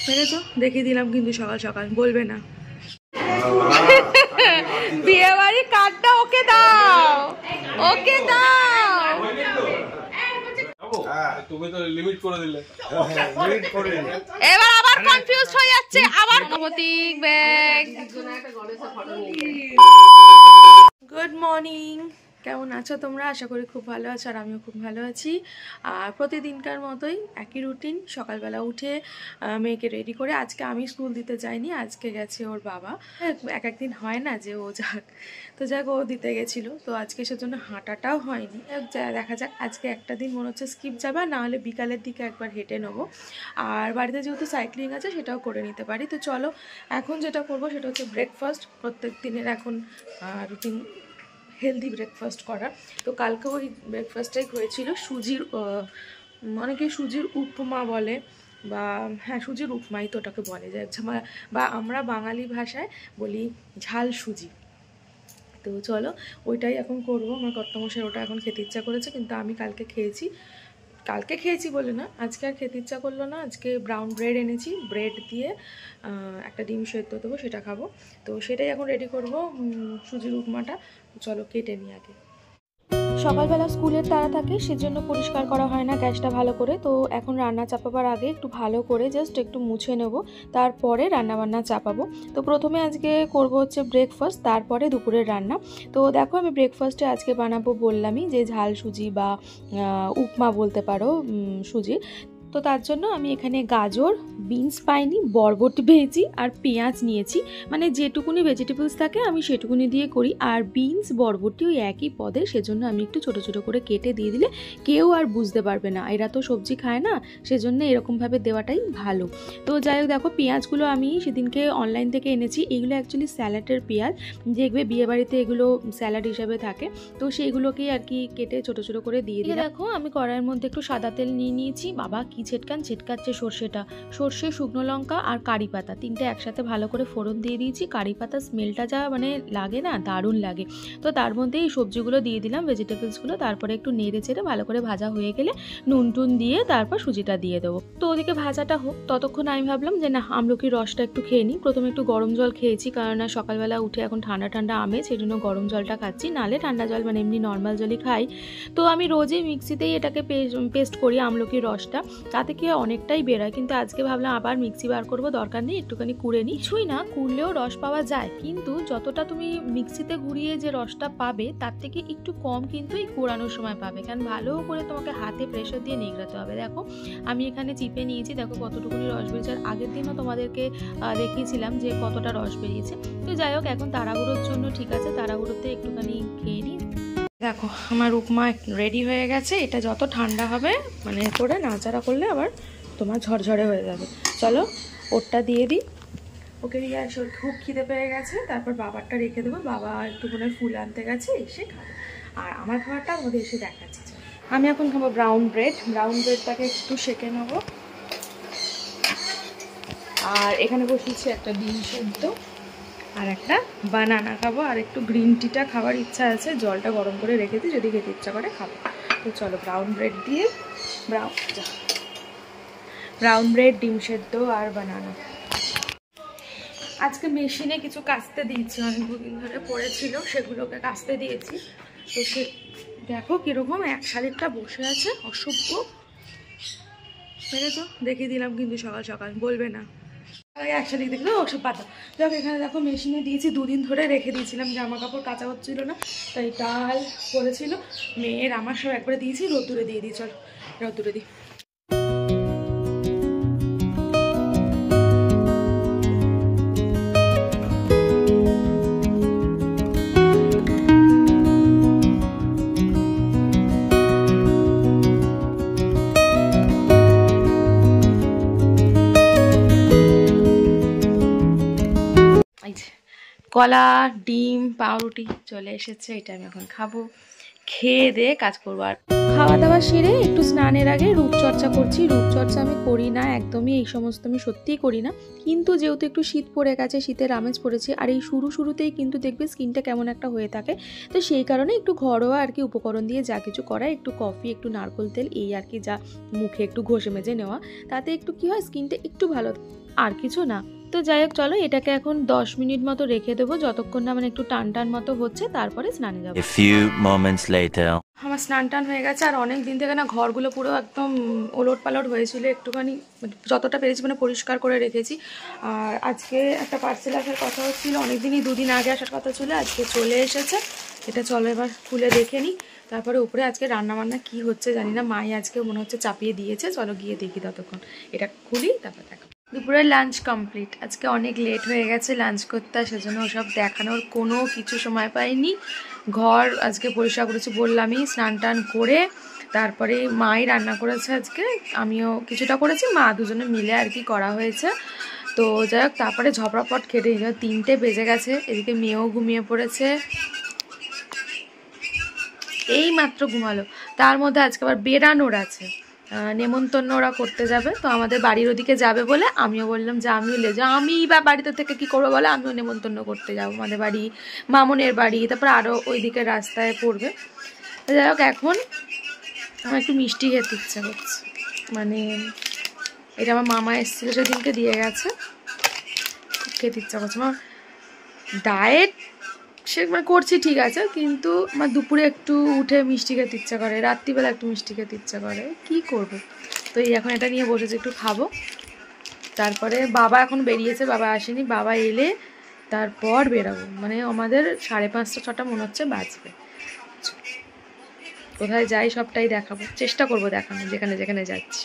মেরেছো দেখিয়ে দিলাম কিন্তু সকাল সকাল বলবে না। বিয়ে বাড়ির কার্ডটা ওকে দাও, ওকে দাও। তুমি তো লিমিট করে দিলে, এবার আবার কনফিউজ হয়ে যাচ্ছে। আবার ভৌতিক ব্যাগ। গুড মর্নিং, কেমন আছো তোমরা? আশা করি খুব ভালো আছো, আর আমিও খুব ভালো আছি। আর প্রতিদিনকার মতোই একই রুটিন, সকালবেলা উঠে মেয়েকে রেডি করে। আজকে আমি স্কুল দিতে যাইনি, আজকে গেছে ওর বাবা। একদিন হয় না যে ও যাক, তো যাক ও দিতে গেছিলো, তো আজকে সেজন্য হাঁটাটাও হয়নি। দেখা যাক, আজকে একটা দিন মনে হচ্ছে স্কিপ যাবে, না হলে বিকালের দিকে একবার হেঁটে নেবো। আর বাড়িতে যেহেতু সাইক্লিং আছে সেটাও করে নিতে পারি। তো চলো এখন যেটা করবো সেটা হচ্ছে ব্রেকফাস্ট। প্রত্যেক দিনের এখন রুটিন হেলদি ব্রেকফাস্ট করা। তো কালকে ওই ব্রেকফাস্টটাই হয়েছিল সুজির, অনেকে সুজির উপমা বলে, বা হ্যাঁ সুজির উপমাই তো ওটাকে বলে যায়, বা আমরা বাঙালি ভাষায় বলি ঝাল সুজি। তো চলো ওইটাই এখন করবো। আমার কর্তামশাই ওটা এখন খেতে ইচ্ছা করেছে, কিন্তু আমি কালকে খেয়েছি বলে না, আজকে আর খেতে ইচ্ছা করলো না। আজকে ব্রাউন ব্রেড এনেছি, ব্রেড দিয়ে একটা ডিম সেদ্ধ দেবো, সেটা খাবো। তো সেটাই এখন রেডি করবো, সুজির উপমাটা। চলো কেটে নিই আগে। সকালবেলা স্কুলের তাড়া থাকে, সেজন্য পরিষ্কার করা হয় না গ্যাসটা ভালো করে। তো এখন রান্না চাপাবার আগে একটু ভালো করে জাস্ট একটু মুছে নেব, তারপরে রান্নাবান্না চাপাবো। তো প্রথমে আজকে করব হচ্ছে ব্রেকফাস্ট, তারপরে দুপুরের রান্না। তো দেখো আমি ব্রেকফাস্টে আজকে বানাবো বললামই যে ঝাল সুজি বা উপমা বলতে পারো সুজি। তো তার জন্য আমি এখানে গাজর, বিনস পাইনি, বরবটি পেয়েছি, আর পেঁয়াজ নিয়েছি। মানে যেটুকুনি ভেজিটেবলস থাকে আমি সেটুকুনি দিয়ে করি। আর বিনস বরবটি ওই একই পদে, সেজন্য আমি একটু ছোটো ছোটো করে কেটে দিয়ে দিলে কেউ আর বুঝতে পারবে না, এরা তো সবজি খায় না, সেজন্য এরকমভাবে দেওয়াটাই ভালো। তো যাই হোক, দেখো পেঁয়াজগুলো আমি সেদিনকে অনলাইন থেকে এনেছি। এগুলো অ্যাকচুয়ালি স্যালাডের পেঁয়াজ, দেখবে বিয়েবাড়িতে এগুলো স্যালাড হিসাবে থাকে। তো সেইগুলোকেই আর কি কেটে ছোটো ছোটো করে দিয়ে দিই। দেখো আমি কড়াইয়ের মধ্যে একটু সাদা তেল নিয়ে নিয়েছি। বাবা কি ছেটকাচ্ছে সর্ষে, শুকনো লঙ্কা আর কারি পাতা, তিনটে একসাথে ভালো করে ফোড়ন দিয়ে দিয়েছি। কারি পাতা স্মেলটা যা মানে লাগে না, দারুণ লাগে। তো তার মধ্যে এই সবজিগুলো দিয়ে দিলাম, ভেজিটেবলসগুলো। তারপরে একটু নেড়ে চেড়ে ভালো করে ভাজা হয়ে গেলে নুন টুন দিয়ে তারপর সুজিটা দিয়ে দেবো। তো ওদিকে ভাজাটা হোক, ততক্ষণ আমি ভাবলাম যে না আমলকির রসটা একটু খেয়ে নিই। প্রথমে একটু গরম জল খেয়েছি, কারণ সকালবেলা উঠে এখন ঠান্ডা ঠান্ডা আমেজ, সেই জন্য গরম জলটা খাচ্ছি, নালে ঠান্ডা জল মানে এমনি নর্মাল জলই খাই। তো আমি রোজই মিক্সিতেই এটাকে পেস্ট করি আমলকির রসটা, তাতে কি অনেকটাই বেরোয়। কিন্তু আজকে ভাবলাম আবার মিক্সি বার করবো, দরকার নেই, একটুখানি কুড়ে নিই। কিছুই না কুড়লেও রস পাওয়া যায়, কিন্তু যতটা তুমি মিক্সিতে ঘুরিয়ে যে রসটা পাবে তার থেকে একটু কম কিন্তু এই কুড়ানোর সময় পাবে, কারণ ভালো করে তোমাকে হাতে প্রেশার দিয়ে নিগড়াতে হবে। দেখো আমি এখানে চিপে নিয়েছি, দেখো কতটুকুনি রস বেরিয়েছে। আর আগের দিনও তোমাদেরকে দেখিয়েছিলাম যে কতটা রস বেরিয়েছে। তো যাই হোক, এখন তাড়াহুড়োর জন্য ঠিক আছে, তাড়াহুড়োতে একটুখানি খেয়ে নিই। দেখো আমার উপমা রেডি হয়ে গেছে। এটা যত ঠান্ডা হবে মানে করে নাড়াচাড়া করলে আবার তোমার ঝরঝরে হয়ে যাবে। চলো ওরটা দিয়ে দিই, ওকে দিয়ে খুব খিদে পেয়ে গেছে। তারপর বাবারটা রেখে দেবো, বাবা একটুখানি ফুল আনতে গেছে, এসে খাবে। আর আমার খাবারটা ওদের এসে দেখাচ্ছি। আমি এখন খাবো ব্রাউন ব্রেডটাকে একটু সেঁকে নেবো। আর এখানে বসিয়েছি একটা ডিম সেদ্ধ, আর একটা বানানা খাবো, আর একটু গ্রিন টিটা খাবার ইচ্ছা আছে, জলটা গরম করে রেখেছি, যদি খেতে ইচ্ছা করে খাবো। তো চলো ব্রাউন ব্রেড দিয়ে ব্রাউন ব্রেড, ডিম সেদ্ধ আর বানানা। আজকে মেশিনে কিছু কাচতে দিয়েছি, অনেক দুদিন ধরে পড়েছিল, সেগুলোকে কাচতে দিয়েছি। তো সে দেখো কিরকম এক শালিকটা বসে আছে, অসভ্য। বুঝেছো, দেখিয়ে দিলাম কিন্তু সকাল সকাল বলবে না, একসাথে দেখলো ওসব পাতা। দেখো এখানে দেখো মেশিনে দিয়েছি, দুদিন ধরে রেখে দিয়েছিলাম, জামা কাপড় কাচা হচ্ছিল না, তাই ডাল করেছিল মেয়ের আমার সব একবারে দিয়েছি, রোদ্দুরে দিয়ে দিই। চলো রোদ্দুরে দিই। কলা, ডিম, পাউরুটি চলে এসেছে, এটা আমি এখন খাবো। খেয়ে দিয়ে কাজ করবো। আর খাওয়া দাওয়া সেরে একটু স্নানের আগে রূপচর্চা করছি। রূপচর্চা আমি করি না একদমই, এই সমস্ত আমি সত্যিই করি না, কিন্তু যেহেতু একটু শীত পড়ে গেছে, শীতের আমেজ পড়েছে, আর এই শুরুতেই কিন্তু দেখবে স্কিনটা কেমন একটা হয়ে থাকে, তো সেই কারণে একটু ঘরোয়া আর কি উপকরণ দিয়ে যা কিছু করা, একটু কফি, একটু নারকেল তেল, এই আর কি, যা মুখে একটু ঘষে মেজে নেওয়া, তাতে একটু কি হয় স্কিনটা একটু ভালো, আর কিছু না। তো যাই হোক, চলো এটাকে এখন 10 মিনিট মতো রেখে দেবো, যতক্ষণ না মানে একটু টান মতো হচ্ছে, তারপরে স্নানে যাবো। আমার স্নান টান হয়ে গেছে, আর অনেক দিন থেকে না ঘরগুলো পুরো একদম ওলট পালট হয়েছিল, একটুখানি যতটা পেরেছি মানে পরিষ্কার করে রেখেছি। আর আজকে একটা পার্সেল আসার কথা হচ্ছিল, অনেকদিনই 2 দিন আগে আসার কথা ছিল, আজকে চলে এসেছে। এটা চলো এবার খুলে দেখে নিই। তারপরে উপরে আজকে রান্নাবান্না কি হচ্ছে জানি না, মাই আজকে মনে হচ্ছে চাপিয়ে দিয়েছে, চলো গিয়ে দেখি, ততক্ষণ এটা খুলি তারপর দেখো। দুপুরের লাঞ্চ কমপ্লিট, আজকে অনেক লেট হয়ে গেছে লাঞ্চ করতে, সেজন্য ওসব দেখানোর কোনো কিছু সময় পাইনি। ঘর আজকে পরিষ্কার করেছি বললামই, স্নান টান করে তারপরে মাই রান্না করেছে আজকে, আমিও কিছুটা করেছি, মা দুজনে মিলে আর কি করা হয়েছে। তো যাই হোক, তারপরে ঝপড়াপট খেতে 3টে বেজে গেছে, এদিকে মেয়েও ঘুমিয়ে পড়েছে, এই মাত্র ঘুমালো। তার মধ্যে আজকে আবার বেরানোর আছে, নেমন্তন্ন ওরা করতে যাবে, তো আমাদের বাড়ির ওদিকে যাবে বলে আমিও বললাম যে আমিও আমি বা বাড়িতে থেকে কি করবো বলে, আমিও নেমন্তন্ন করতে যাবো, আমাদের বাড়ি, মামনের বাড়ি, তারপর আরও ওইদিকে রাস্তায় পড়বে। যাই হোক, এখন আমার একটু মিষ্টি খেতে ইচ্ছা করছে, মানে এটা আমার মামা এসেছিল সেদিনকে দিয়ে গেছে, খুব খেতে ইচ্ছা করছে। আমার ডায়েট সে মানে করছি ঠিক আছে, কিন্তু আমার দুপুরে একটু উঠে মিষ্টি খেতে ইচ্ছা করে, রাত্রিবেলা একটু মিষ্টি খেতে ইচ্ছা করে, কি করব। তো এই এখন এটা নিয়ে বসেছি, একটু খাবো। তারপরে বাবা এখন বেরিয়েছে, বাবা আসেনি, বাবা এলে তারপর বেরাবো, মানে আমাদের 5:30 6টা মনে হচ্ছে বাজবে। কোথায় যাই সবটাই দেখাবো, চেষ্টা করব দেখানো যেখানে যেখানে যাচ্ছি।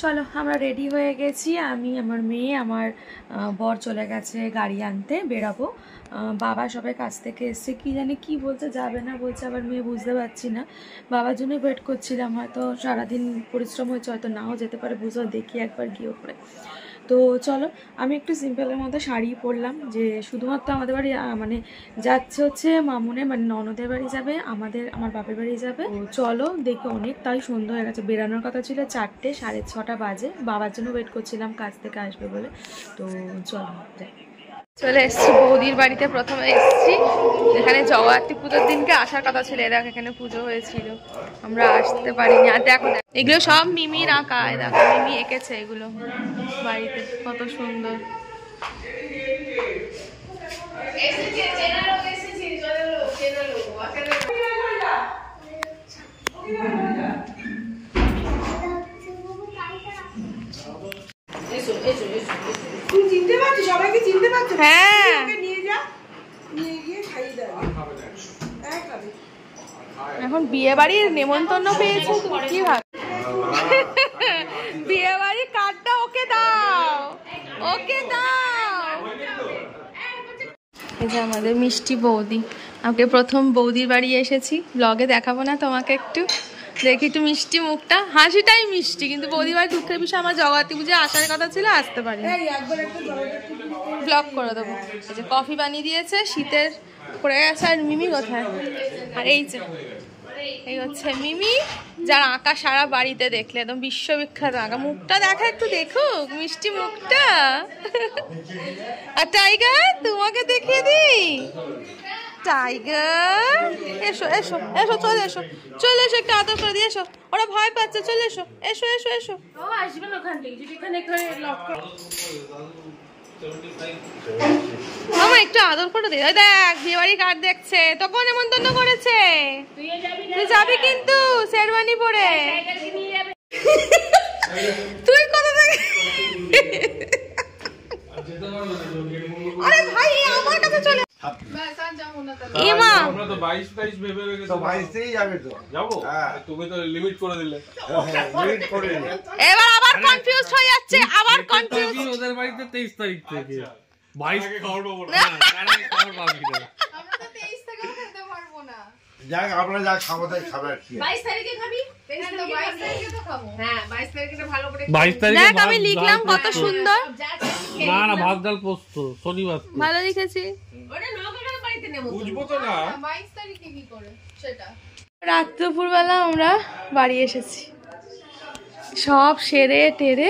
চলো আমরা রেডি হয়ে গেছি, আমি, আমার মেয়ে, আমার বর চলে গেছে গাড়ি আনতে, বেরাবো। বাবা সবাই কাছ থেকে এসছে, কি জানি কি বলতে, যাবে না বলছে, আবার মেয়ে বুঝতে পারছি না, বাবার জন্য ওয়েট করছিলাম, হয়তো সারাদিন পরিশ্রম হয়েছে, হয়তো নাও যেতে পারে, বুঝো দেখি একবার গিয়ে করে। তো চলো, আমি একটু সিম্পলের মধ্যে শাড়ি পরলাম, যে শুধুমাত্র আমাদের বাড়ি মানে যাচ্ছে হচ্ছে মামুনের মানে ননদের বাড়ি যাবে, আমার বাপের বাড়ি যাবে। চলো দেখি, অনেক তাই সন্ধ্যা হয়ে গেছে, বেরানোর কথা ছিল 4টে, 6:30 বাজে, বাবার জন্য ওয়েট করছিলাম কাজ থেকে আসবে বলে। তো চলো যাই। চলে এসছি বৌদির বাড়িতে, প্রথমে এসছি এখানে জগদ্ধাত্রী পুজোর দিনকে আসার কথা ছিল, এরা এখানে পুজো হয়েছিল, আমরা আসতে পারিনি। আর দেখো এগুলো সব মিমির আঁকা, দেখো মিমি এঁকেছে এগুলো বাড়িতে, কত সুন্দর। হ্যাঁ, এখন বিয়ে বাড়ির নেমন্তন্ন পেয়েছো, কি ভাব, বিয়ে বাড়ির কার্ডটা ওকে দাও, ওকে দাও। এই যে আমাদের মিষ্টি বৌদি, আমাকে প্রথম বৌদির বাড়ি এসেছি, ব্লগে দেখাবো না তোমাকে, একটু দেখি একটু মিষ্টি মুখটা, হাসিটাই মিষ্টি, কিন্তু বৌদির বাড়ি দুঃখের বিষয়, আমার জগদ্ধাত্রী পুজো আসার কথা ছিল, আসতে পারি, ব্লগ করে দেবো। এই যে কফি বানিয়ে দিয়েছে, শীতের পড়ে গেছে। আর মিমি কোথায়? আর এই যে এই হচ্ছে মিমি, যার আঁকা সারা বাড়িতে দেখলে একদম বিশ্ববিখ্যাত আঁকা, মুখটা দেখা একটু দেখো, মিষ্টি মুখটা। আর টাইগার, তোমাকে দেখিয়ে দিই, টাইগার এসো এসো এসো, চলে এসো চলে এসো, একটু আদর করে দিয়ে এসো, ওরা ভয় পাচ্ছে, চলে এসো এসো এসো এসো। আসবেন ওখান থেকে, যদি এখানে মামা একটু আদর করে দে, দেখ বিয়ে বাড়ি কার্ড দেখছে, তোকে নেমন্তন্ন করেছে, তুই যাবি কিন্তু শেরওয়ানি পরে, তুই কোথা থেকে? আরে ভাই আমার কাছে চলে, এবার আবার কনফিউজ হয়ে যাচ্ছে, আবার কনফিউজ। ওদের বাড়িতে 23 তারিখ থেকে 22 থেকে খবর পাবো না, খবর পাবি না, আমরা তো 23 থেকেও খেতে পারবো না। যাক আমরা যা খাবো তাই খাবার কি, 22 তারিখে খাবি, 22 তারিখে তো খাবো। হ্যাঁ 22 তারিখে ভালো করে, 22 তারিখে দেখ আমি লিখলাম কত সুন্দর, না না ভাত ডাল পোস্ত, শনিবার ভালো লিখেছি, ওটা নগরের বাড়িতে নেব, বুঝবো তো না 22 তারিখে কি করে, রাত দুপুরবেলা আমরা বাড়ি এসেছি, সব সেরে টেরে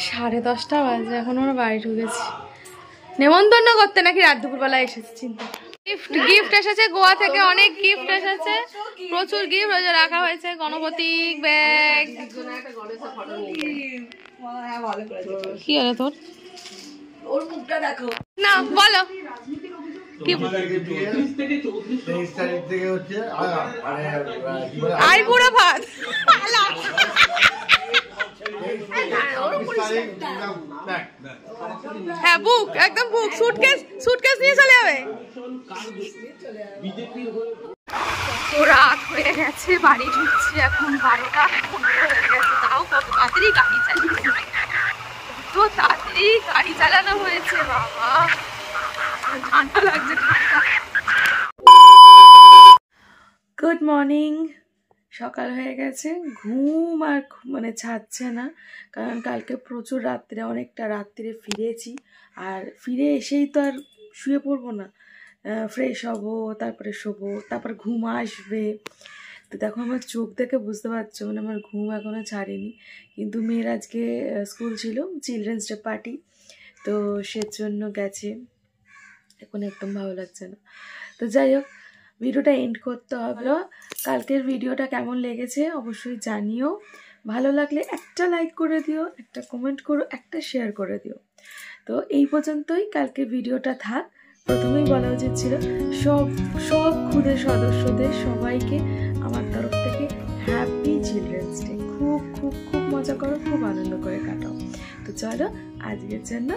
10:30 বাজে, এখন আমরা বাড়ি ঢুকেছি। নেমন্তন্ন করতে নাকি রাত দুপুরবেলা এসেছি, চিন্তা। গিফট এসেছে গোয়া থেকে, অনেক গিফট এসেছে, প্রচুর গিফট ওই যে রাখা হয়েছে, গণপতি ব্যাগ। কি হলো তোর? ওর মুখটা দেখো না, বলো কি আইবুড়ো ভাত। হ্যাঁ বুক, একদম বুক, সুটকেস নিয়ে চলে যাবে। তো রাত হয়ে গেছে, বাড়ি ঢুকছি এখন 12টা হয়ে গেছে, তাও কত তাড়াতাড়ি গাড়ি চালিয়েছে, কত তাড়াতাড়ি গাড়ি চালানো হয়েছে বাবা, ঠান্ডা লাগছে ঠান্ডা। গুড মর্নিং, সকাল হয়ে গেছে, ঘুম আর মানে ছাড়ছে না, কারণ কালকে প্রচুর রাত্রে, অনেকটা রাত্রে ফিরেছি, আর ফিরে এসেই তো আর শুয়ে পড়বো না, ফ্রেশ হবো, তারপরে শোবো, তারপর ঘুম আসবে। তো দেখো আমার চোখ দেখে বুঝতে পারছো, মানে আমার ঘুম এখনও ছাড়েনি, কিন্তু মেয়ের আজকে স্কুল ছিল, চিলড্রেন্স ডে পার্টি, তো সেজন্য গেছে, এখন একদম ভালো লাগছে না। তো যাই হোক, ভিডিওটা এন্ড করতে হবে। কালকের ভিডিওটা কেমন লেগেছে অবশ্যই জানিও, ভালো লাগলে একটা লাইক করে দিও, একটা কমেন্ট করো, একটা শেয়ার করে দিও। তো এই পর্যন্তই কালকের ভিডিওটা থাক। প্রথমেই বলা উচিত ছিল সব খুদে সদস্যদের সবাইকে আমার তরফ থেকে হ্যাপি চিলড্রেন্স ডে। খুব খুব খুব মজা করো, খুব আনন্দ করে কাটাও। তো চলো আজকের জন্য